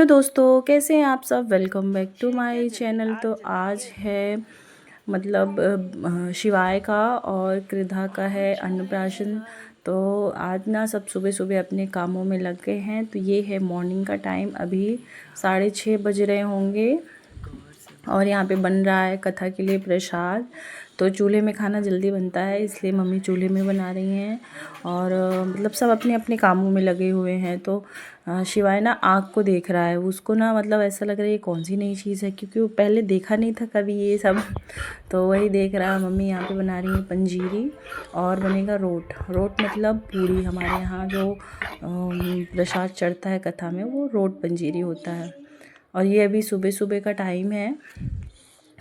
Hello दोस्तों, कैसे हैं आप सब। Welcome back to my channel. तो आज है शिवाय का और कृधा का है अन्नप्राशन। तो आज ना सब सुबह सुबह अपने कामों में लग गए हैं। तो ये है मॉर्निंग का टाइम, अभी 6:30 बज रहे होंगे और यहाँ पे बन रहा है कथा के लिए प्रसाद। तो चूल्हे में खाना जल्दी बनता है, इसलिए मम्मी चूल्हे में बना रही हैं और सब अपने अपने कामों में लगे हुए हैं। तो शिवाय ना आग को देख रहा है, उसको ना ऐसा लग रहा है ये कौन सी नई चीज़ है, क्योंकि वो पहले देखा नहीं था कभी ये सब। तो वही देख रहा है। मम्मी यहाँ पे बना रही है पंजीरी और बनेगा रोट। रोट मतलब पूड़ी, हमारे यहाँ जो प्रसाद चढ़ता है कथा में वो रोट पंजीरी होता है। और ये अभी सुबह सुबह का टाइम है।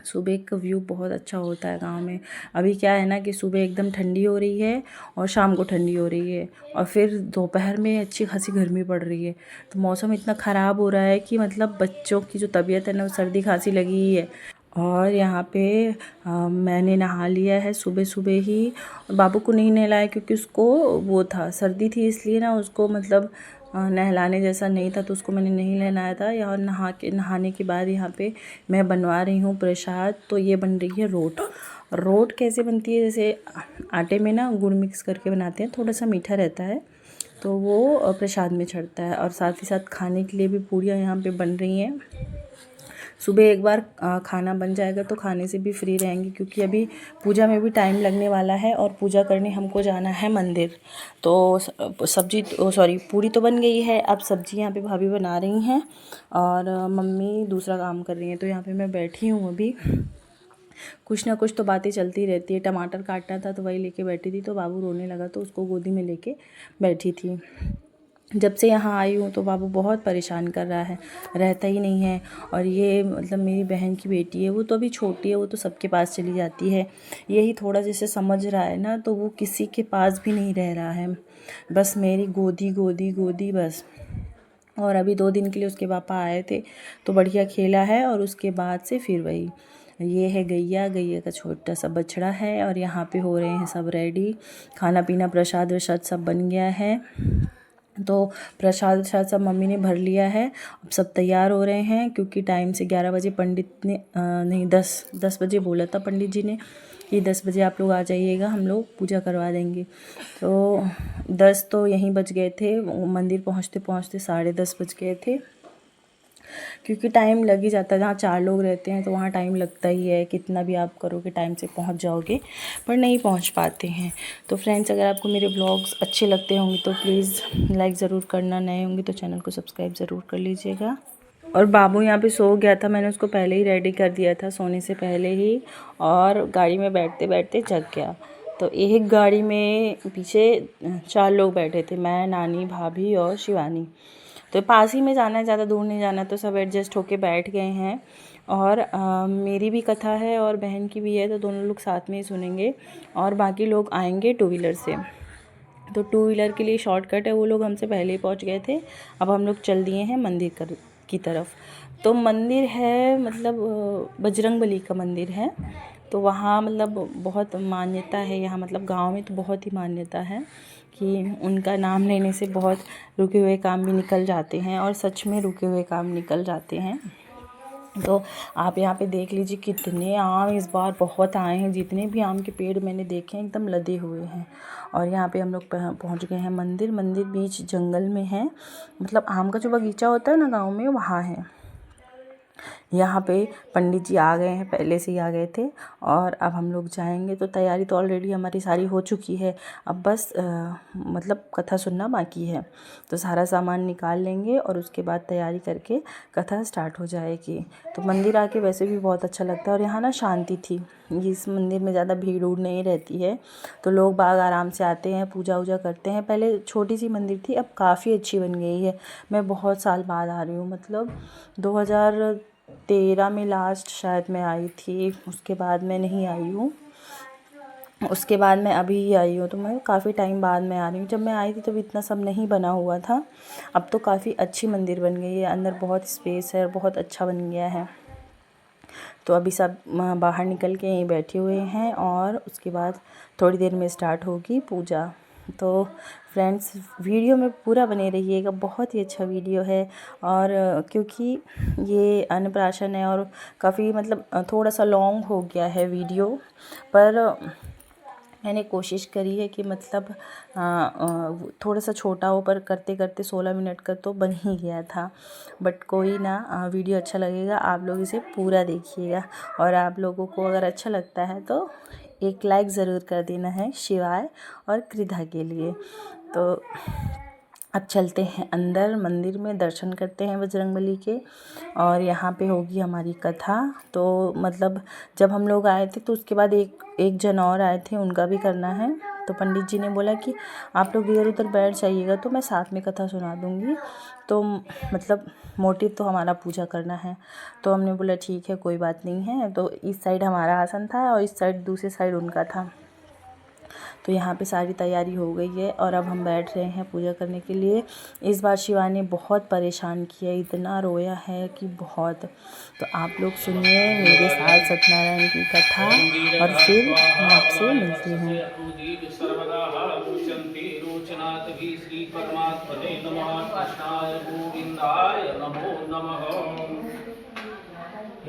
सुबह का व्यू बहुत अच्छा होता है गांव में। अभी क्या है ना कि सुबह एकदम ठंडी हो रही है और शाम को ठंडी हो रही है और फिर दोपहर में अच्छी खासी गर्मी पड़ रही है। तो मौसम इतना ख़राब हो रहा है कि बच्चों की जो तबीयत है ना वो सर्दी खांसी लगी ही है। और यहाँ पे मैंने नहा लिया है सुबह सुबह ही। बाबू को नहीं नहलाया क्योंकि उसको वो था, सर्दी थी, इसलिए ना उसको नहलाने जैसा नहीं था, तो उसको मैंने नहीं नहलाया था। यहाँ नहाने के बाद यहाँ पे मैं बनवा रही हूँ प्रसाद। तो ये बन रही है रोट। रोट कैसे बनती है, जैसे आटे में ना गुड़ मिक्स करके बनाते हैं, थोड़ा सा मीठा रहता है, तो वो प्रसाद में चढ़ता है। और साथ ही साथ खाने के लिए भी पूड़ियाँ यहाँ पे बन रही हैं। सुबह एक बार खाना बन जाएगा तो खाने से भी फ्री रहेंगे, क्योंकि अभी पूजा में भी टाइम लगने वाला है और पूजा करने हमको जाना है मंदिर। तो पूरी तो बन गई है, अब सब्जी यहाँ पे भाभी बना रही हैं और मम्मी दूसरा काम कर रही हैं। तो यहाँ पे मैं बैठी हूँ अभी, कुछ ना कुछ तो बातें चलती रहती है। टमाटर काटना था तो वही लेके बैठी थी, तो बाबू रोने लगा तो उसको गोदी में लेके बैठी थी। जब से यहाँ आई हूँ तो बाबू बहुत परेशान कर रहा है, रहता ही नहीं है। और ये मेरी बहन की बेटी है, वो तो अभी छोटी है, वो तो सबके पास चली जाती है। यही थोड़ा जैसे समझ रहा है ना, तो वो किसी के पास भी नहीं रह रहा है, बस मेरी गोदी गोदी गोदी बस। और अभी 2 दिन के लिए उसके पापा आए थे तो बढ़िया खेला है। और उसके बाद से फिर वही, ये है गैया, गैया का छोटा सा बछड़ा है। और यहाँ पे हो रहे हैं सब रेडी, खाना पीना प्रसाद वरसाद सब बन गया है। तो प्रसाद सब मम्मी ने भर लिया है, अब सब तैयार हो रहे हैं, क्योंकि टाइम से 11 बजे पंडित ने नहीं 10 बजे बोला था पंडित जी ने कि 10 बजे आप लोग आ जाइएगा, हम लोग पूजा करवा देंगे। तो 10 तो यहीं बज गए थे, मंदिर पहुंचते पहुंचते 10:30 बज गए थे, क्योंकि टाइम लग ही जाता है। जहाँ 4 लोग रहते हैं तो वहाँ टाइम लगता ही है, कितना भी आप करोगे टाइम से पहुँच जाओगे, पर नहीं पहुँच पाते हैं। तो फ्रेंड्स, अगर आपको मेरे ब्लॉग्स अच्छे लगते होंगे तो प्लीज़ लाइक ज़रूर करना, नए होंगे तो चैनल को सब्सक्राइब ज़रूर कर लीजिएगा। और बाबू यहाँ पे सो गया था, मैंने उसको पहले ही रेडी कर दिया था सोने से पहले ही, और गाड़ी में बैठते बैठते जग गया। तो एक गाड़ी में पीछे 4 लोग बैठे थे, मैं, नानी, भाभी और शिवानी। तो पास ही में जाना है, ज़्यादा दूर नहीं जाना, तो सब एडजस्ट होके बैठ गए हैं। और मेरी भी कथा है और बहन की भी है, तो दोनों लोग साथ में ही सुनेंगे। और बाकी लोग आएंगे 2 व्हीलर से। तो 2 व्हीलर के लिए शॉर्टकट है, वो लोग हमसे पहले ही पहुंच गए थे। अब हम लोग चल दिए हैं मंदिर की तरफ। तो मंदिर है बजरंगबली का मंदिर है। तो वहाँ बहुत मान्यता है यहाँ, गांव में तो बहुत ही मान्यता है कि उनका नाम लेने से बहुत रुके हुए काम भी निकल जाते हैं, और सच में रुके हुए काम निकल जाते हैं। तो आप यहाँ पे देख लीजिए कितने आम इस बार बहुत आए हैं, जितने भी आम के पेड़ मैंने देखे हैं एकदम लदे हुए हैं। और यहाँ पे हम लोग पहुँच गए हैं मंदिर। मंदिर बीच जंगल में है, आम का जो बगीचा होता है ना गांव में, वहाँ है। यहाँ पे पंडित जी आ गए हैं, पहले से ही आ गए थे, और अब हम लोग जाएंगे। तो तैयारी तो ऑलरेडी हमारी सारी हो चुकी है, अब बस कथा सुनना बाकी है। तो सारा सामान निकाल लेंगे और उसके बाद तैयारी करके कथा स्टार्ट हो जाएगी। तो मंदिर आके वैसे भी बहुत अच्छा लगता है, और यहाँ ना शांति थी। इस मंदिर में ज़्यादा भीड़ उड़ नहीं रहती है, तो लोग बाग आराम से आते हैं, पूजा वूजा करते हैं। पहले छोटी सी मंदिर थी, अब काफ़ी अच्छी बन गई है। मैं बहुत साल बाद आ रही हूँ, 2013 में लास्ट शायद मैं आई थी, उसके बाद मैं नहीं आई हूँ। उसके बाद मैं अभी ही आई हूँ, तो मैं काफ़ी टाइम बाद में आ रही हूँ। जब मैं आई थी तब इतना सब नहीं बना हुआ था, अब तो काफ़ी अच्छी मंदिर बन गई है, अंदर बहुत स्पेस है और बहुत अच्छा बन गया है। तो अभी सब बाहर निकल के यहीं बैठे हुए हैं, और उसके बाद थोड़ी देर में स्टार्ट होगी पूजा। तो फ्रेंड्स वीडियो में पूरा बने रहिएगा, बहुत ही अच्छा वीडियो है। और क्योंकि ये अन्नप्राशन है और काफ़ी मतलब थोड़ा सा लॉन्ग हो गया है वीडियो, पर मैंने कोशिश करी है कि मतलब थोड़ा सा छोटा हो, पर करते करते 16 मिनट का तो बन ही गया था। बट कोई ना, वीडियो अच्छा लगेगा, आप लोग इसे पूरा देखिएगा। और आप लोगों को अगर अच्छा लगता है तो एक लाइक ज़रूर कर देना है शिवाय और कृधा के लिए। तो अब चलते हैं अंदर मंदिर में, दर्शन करते हैं बजरंगबली के। और यहाँ पे होगी हमारी कथा। तो मतलब जब हम लोग आए थे तो उसके बाद एक जन और आए थे, उनका भी करना है। तो पंडित जी ने बोला कि आप लोग इधर उधर बैठ जाइएगा, तो मैं साथ में कथा सुना दूँगी। तो मतलब मोटिव तो हमारा पूजा करना है। तो हमने बोला ठीक है, कोई बात नहीं है। तो इस साइड हमारा आसन था और इस साइड दूसरे साइड उनका था। तो यहाँ पे सारी तैयारी हो गई है और अब हम बैठ रहे हैं पूजा करने के लिए। इस बार शिवा ने बहुत परेशान किया, इतना रोया है कि बहुत। तो आप लोग सुनिए मेरे साथ सत्यनारायण की कथा और फिर मैं आपसे मिलती हूँ। श्री परमात्मने नमः। कृष्णाय गोविंदाय नमो नमः।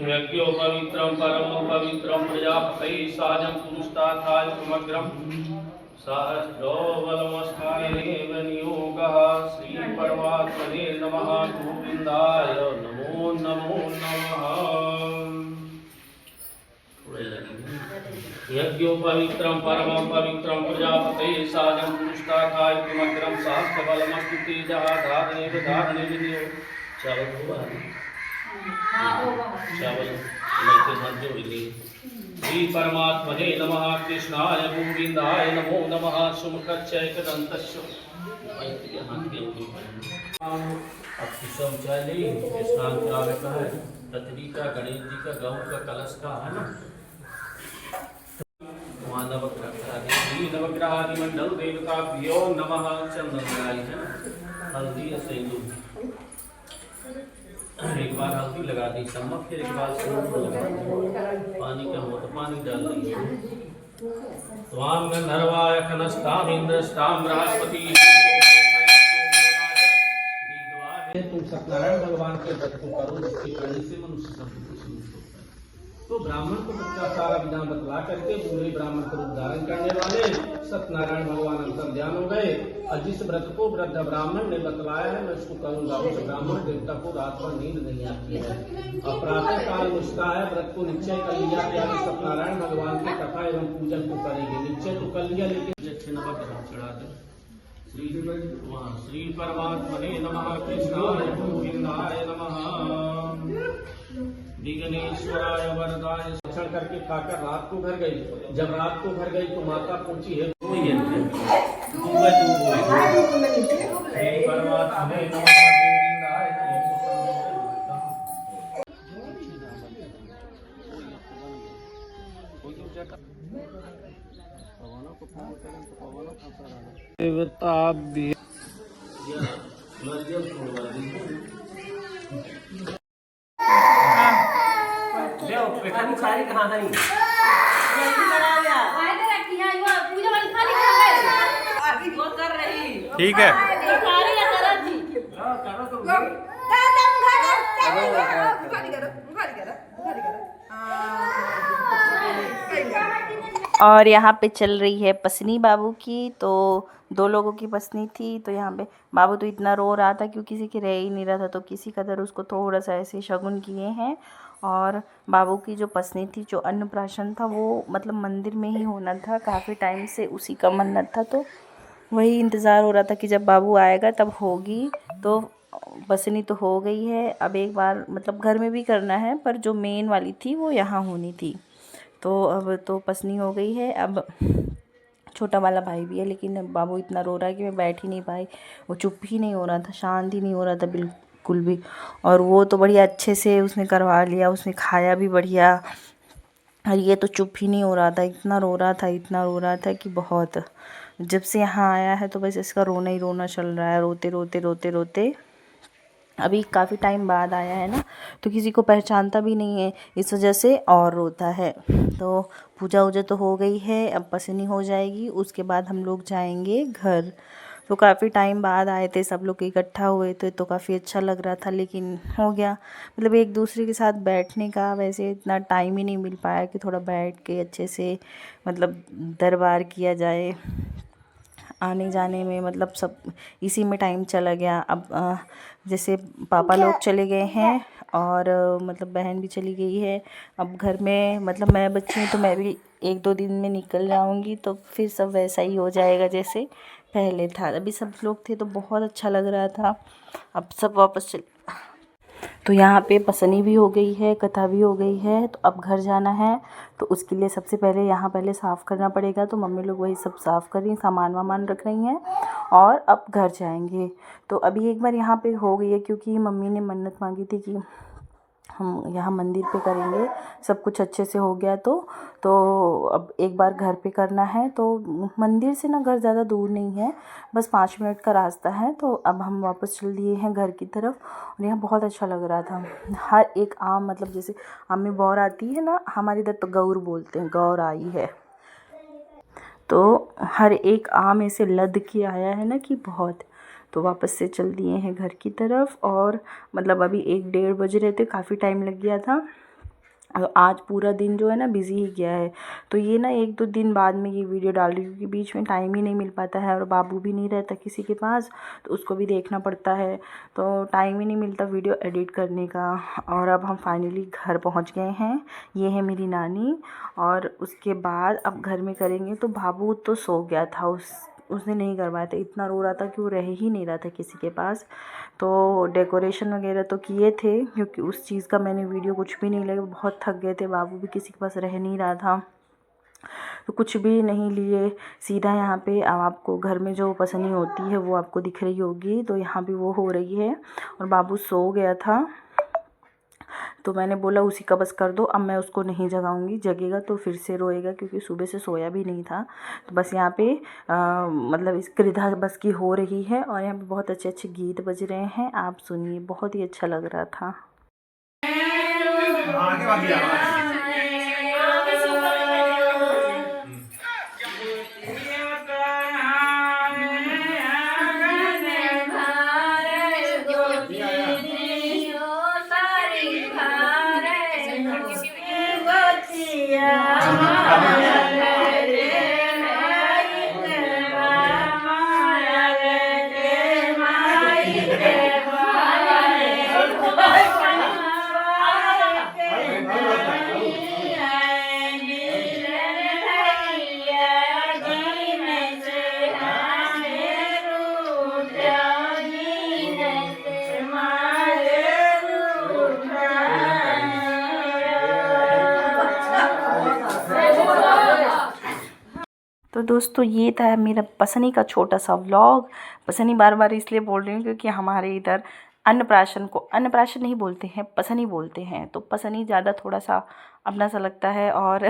यज्ञोपवित्रं परमं पवित्रं प्रजापतये साजं पुरुषार्थाय समग्रं सहस्रो बलमस्कारेव नियोगः। श्री परमात्मने नमः। गोविंदाय नमो नमो नमः। यज्ञोपवित्रं परमं पवित्रं प्रजापतये साजं पुरुषार्थाय समग्रं सहस्रो बलमस्तु तेजः धारणेव धारणेव नियोग। चावल मिलते मध्य विधि। श्री परमात्मने नमः। कृष्णाय गोविंदाय नमो नमः। सुमुखच्चैकदन्तस्य शौचालय स्नान करावे का है। पृथ्वी का, गणेश जी का, गौ का, कलश का है ना। वहाँ नवग्रहादि मंडल देवताभ्यो नमः। चंदन है ना, हल्दी सिंदूर, एक बार हल्दी लगा दी चम्मच, फिर एक बार सिंदूर लगा दी। पानी कम हो तो पानी डाल दीजिए। त्वां गंधर्वाय कनस्ताम इंद्रस्ताम बृहस्पति। तुम सत्यनारायण भगवान के व्रत को करो, जिसके करने से मनुष्य सब कुछ होता है। तो ब्राह्मण को बच्चा सारा विधान बतला करके पूरे ब्राह्मण को रूप धारण करने वाले सत्यनारायण भगवान अंतर ध्यान हो गए। और जिस व्रत को वृद्ध ब्राह्मण ने बतलाया है मैं उसको करूंगा। उस ब्राह्मण देवता को रात भर नींद नहीं आती है और प्रातः काल नुस्खा है, व्रत को निश्चय कर लिया कि आज सत्यनारायण भगवान की कथा एवं पूजन को करेंगे। निश्चय तो कर लिया, लेकिन अच्छे नवग्रह चढ़ा दे। श्री परमात्मने नमः। कृष्णाय गोविंदाय नमः। विघ्नेश्वराय वरदाय। दर्शन करके खाकर रात को घर गई। जब रात को घर गई तो माता पूछी है श्री परमात्मने नमः। देवता भी सारी कहाँ है? ठीक है। और यहाँ पे चल रही है पसनी बाबू की। तो 2 लोगों की पसनी थी। तो यहाँ पे बाबू तो इतना रो रहा था क्योंकि किसी के रह ही नहीं रहा था, तो किसी कदर उसको थोड़ा सा ऐसे शगुन किए हैं। और बाबू की जो पसनी थी, जो अन्नप्राशन था, वो मतलब मंदिर में ही होना था, काफ़ी टाइम से उसी का मन्नत था। तो वही इंतज़ार हो रहा था कि जब बाबू आएगा तब होगी। तो पसनी तो हो गई है। अब एक बार मतलब घर में भी करना है, पर जो मेन वाली थी वो यहाँ होनी थी। तो अब तो पसनी हो गई है। अब छोटा वाला भाई भी है, लेकिन बाबू इतना रो रहा है कि मैं बैठ ही नहीं पाई। वो चुप ही नहीं हो रहा था, शांत ही नहीं हो रहा था बिल्कुल भी। और वो तो बढ़िया अच्छे से उसने करवा लिया, उसने खाया भी बढ़िया। और ये तो चुप ही नहीं हो रहा था, इतना रो रहा था, इतना रो रहा था कि बहुत। जब से यहाँ आया है तो बस इसका रोना ही रोना चल रहा है, रोते रोते रोते रोते। अभी काफ़ी टाइम बाद आया है ना, तो किसी को पहचानता भी नहीं है, इस वजह से और रोता है। तो पूजा वूजा तो हो गई है, अब पसनी हो जाएगी, उसके बाद हम लोग जाएंगे घर। तो काफ़ी टाइम बाद आए थे, सब लोग इकट्ठा हुए थे तो काफ़ी अच्छा लग रहा था। लेकिन हो गया, मतलब एक दूसरे के साथ बैठने का वैसे इतना टाइम ही नहीं मिल पाया कि थोड़ा बैठ के अच्छे से मतलब दरबार किया जाए। आने जाने में मतलब सब इसी में टाइम चला गया। अब जैसे पापा लोग चले गए हैं और मतलब बहन भी चली गई है। अब घर में मतलब मैं बच्ची हूँ तो मैं भी 1-2 दिन में निकल जाऊँगी, तो फिर सब वैसा ही हो जाएगा जैसे पहले था। अभी सब लोग थे तो बहुत अच्छा लग रहा था। अब सब वापस चले, तो यहाँ पे पसनी भी हो गई है, कथा भी हो गई है, तो अब घर जाना है। तो उसके लिए सबसे पहले यहाँ पहले साफ़ करना पड़ेगा। तो मम्मी लोग वही सब साफ़ कर रही, सामान वामान रख रही हैं और अब घर जाएंगे। तो अभी एक बार यहाँ पे हो गई है क्योंकि मम्मी ने मन्नत मांगी थी कि हम यहाँ मंदिर पे करेंगे, सब कुछ अच्छे से हो गया तो अब एक बार घर पे करना है। तो मंदिर से ना घर ज़्यादा दूर नहीं है, बस 5 मिनट का रास्ता है। तो अब हम वापस चल दिए हैं घर की तरफ और यहाँ बहुत अच्छा लग रहा था। हर एक आम, मतलब जैसे आम में बौर आती है ना, हमारे इधर तो गौर बोलते हैं, गौर आई है। तो हर एक आम ऐसे लद के आया है ना कि बहुत। तो वापस से चल दिए हैं घर की तरफ और मतलब अभी 1-1:30 बज रहे थे, काफ़ी टाइम लग गया था। आज पूरा दिन जो है ना बिज़ी ही गया है। तो ये ना 1-2 दिन बाद में ये वीडियो डाल रही हूँ क्योंकि बीच में टाइम ही नहीं मिल पाता है और बाबू भी नहीं रहता किसी के पास, तो उसको भी देखना पड़ता है, तो टाइम ही नहीं मिलता वीडियो एडिट करने का। और अब हम फाइनली घर पहुँच गए हैं। ये है मेरी नानी। और उसके बाद अब घर में करेंगे। तो बाबू तो सो गया था, उसने नहीं करवाया था, इतना रो रहा था कि वो रह ही नहीं रहा था किसी के पास। तो डेकोरेशन वगैरह तो किए थे क्योंकि उस चीज़ का मैंने वीडियो कुछ भी नहीं लिया, बहुत थक गए थे, बाबू भी किसी के पास रह नहीं रहा था, तो कुछ भी नहीं लिए। सीधा यहाँ पे अब आपको घर में जो पसनी होती है वो आपको दिख रही होगी, तो यहाँ भी वो हो रही है और बाबू सो गया था। तो मैंने बोला उसी का बस कर दो, अब मैं उसको नहीं जगाऊंगी, जगेगा तो फिर से रोएगा क्योंकि सुबह से सोया भी नहीं था। तो बस यहाँ पे मतलब इस कृधा बस की हो रही है और यहाँ पे बहुत अच्छे अच्छे गीत बज रहे हैं, आप सुनिए, बहुत ही अच्छा लग रहा था। तो दोस्तों ये था मेरा पसनी का छोटा सा व्लॉग। पसनी बार बार इसलिए बोल रही हूँ क्योंकि हमारे इधर अन्नप्राशन को अन्नप्राशन नहीं बोलते हैं, पसनी बोलते हैं। तो पसनी ज़्यादा थोड़ा सा अपना सा लगता है। और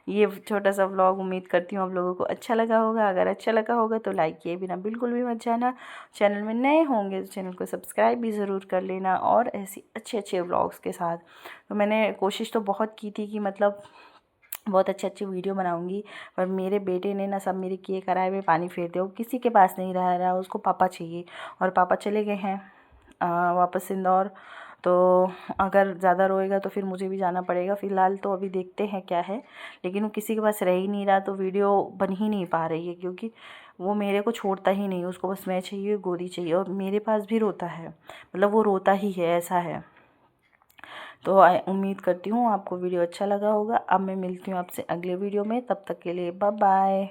ये छोटा सा व्लॉग उम्मीद करती हूँ आप लोगों को अच्छा लगा होगा। अगर अच्छा लगा होगा तो लाइक किए बिना बिल्कुल भी मत जाना। चैनल में नए होंगे तो चैनल को सब्सक्राइब भी ज़रूर कर लेना और ऐसी अच्छे अच्छे व्लॉग्स के साथ। तो मैंने कोशिश तो बहुत की थी कि मतलब बहुत अच्छे अच्छे वीडियो बनाऊंगी, पर मेरे बेटे ने ना सब मेरे किए कराए में पानी फेर दिया। वो किसी के पास नहीं रह रहा, उसको पापा चाहिए और पापा चले गए हैं वापस इंदौर। तो अगर ज़्यादा रोएगा तो फिर मुझे भी जाना पड़ेगा। फ़िलहाल तो अभी देखते हैं क्या है, लेकिन वो किसी के पास रह ही नहीं रहा तो वीडियो बन ही नहीं पा रही है क्योंकि वो मेरे को छोड़ता ही नहीं, उसको बस मैं चाहिए, गोदी चाहिए। और मेरे पास भी रोता है, मतलब वो रोता ही है, ऐसा है। तो उम्मीद करती हूँ आपको वीडियो अच्छा लगा होगा। अब मैं मिलती हूँ आपसे अगले वीडियो में, तब तक के लिए बाय बाय।